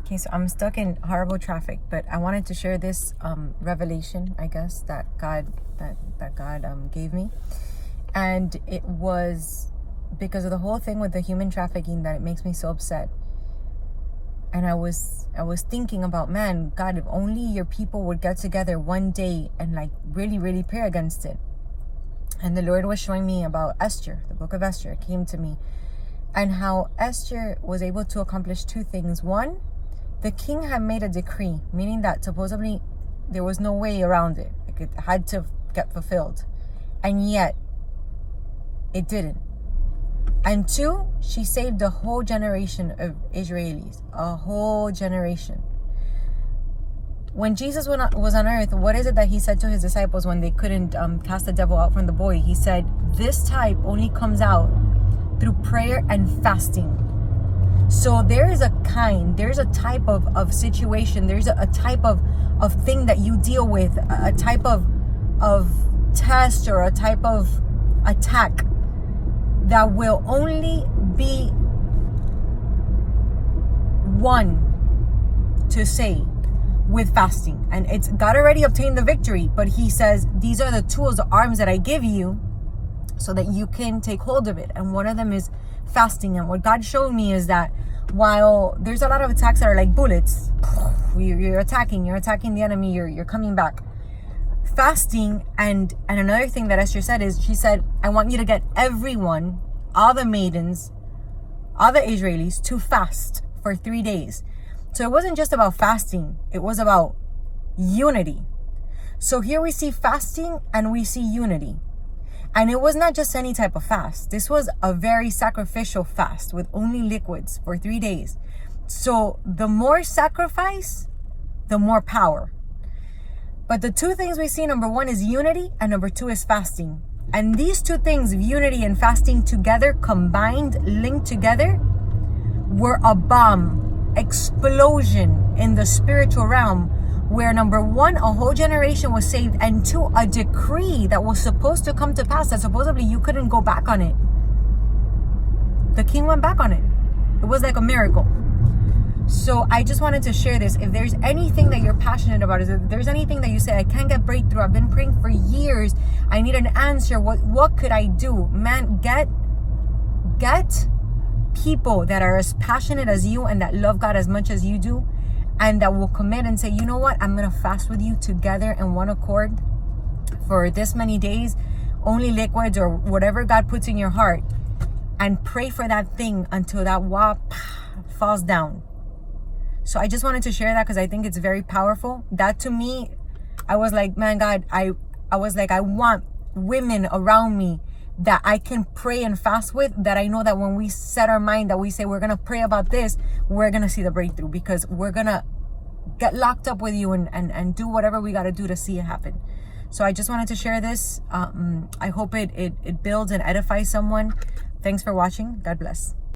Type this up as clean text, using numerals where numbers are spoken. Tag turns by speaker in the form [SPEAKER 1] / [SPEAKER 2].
[SPEAKER 1] Okay, so I'm stuck in horrible traffic, but I wanted to share this revelation, I guess, that God gave me. And it was because of the whole thing with the human trafficking that it makes me so upset. And I was thinking about, man, God, if only your people would get together one day and like really, really pray against it. And the Lord was showing me about Esther, the book of Esther. It came to me. And how Esther was able to accomplish two things. One, the king had made a decree, meaning that supposedly there was no way around it. Like it had to get fulfilled. And yet, it didn't. And two, she saved a whole generation of Israelis. A whole generation. When Jesus was on earth, what is it that he said to his disciples when they couldn't cast the devil out from the boy? He said, this type only comes out through prayer and fasting. So there's a type of situation, there's a type of thing that you deal with, a type of test or a type of attack that will only be won to say with fasting. And it's God already obtained the victory, but he says, these are the tools, the arms that I give you so that you can take hold of it. And one of them is fasting. And what God showed me is that while there's a lot of attacks that are like bullets, you're attacking the enemy, you're coming back. Fasting and another thing that Esther said is, she said, I want you to get everyone, all the maidens, all the Israelis to fast for 3 days. So it wasn't just about fasting, it was about unity. So here we see fasting and we see unity. And it was not just any type of fast. This was a very sacrificial fast with only liquids for 3 days. So the more sacrifice, the more power. But the two things we see, number one is unity and number two is fasting. And these two things, unity and fasting together, combined, linked together, were a bomb, explosion in the spiritual realm, where number one, a whole generation was saved, and two, a decree that was supposed to come to pass that supposedly you couldn't go back on it. The king went back on it. It was like a miracle. So I just wanted to share this. If there's anything that you're passionate about, if there's anything that you say, I can't get breakthrough, I've been praying for years, I need an answer, what could I do? Man, get people that are as passionate as you and that love God as much as you do, and that will commit and say, you know what, I'm going to fast with you together in one accord for this many days, only liquids or whatever God puts in your heart, and pray for that thing until that falls down. So I just wanted to share that because I think it's very powerful. That to me, I was like, man, God, I was like, I want women around me that I can pray and fast with, that I know that when we set our mind, that we say we're going to pray about this, we're going to see the breakthrough, because we're going to get locked up with you and do whatever we got to do to see it happen. So I just wanted to share this. I hope it builds and edifies someone. Thanks for watching. God bless.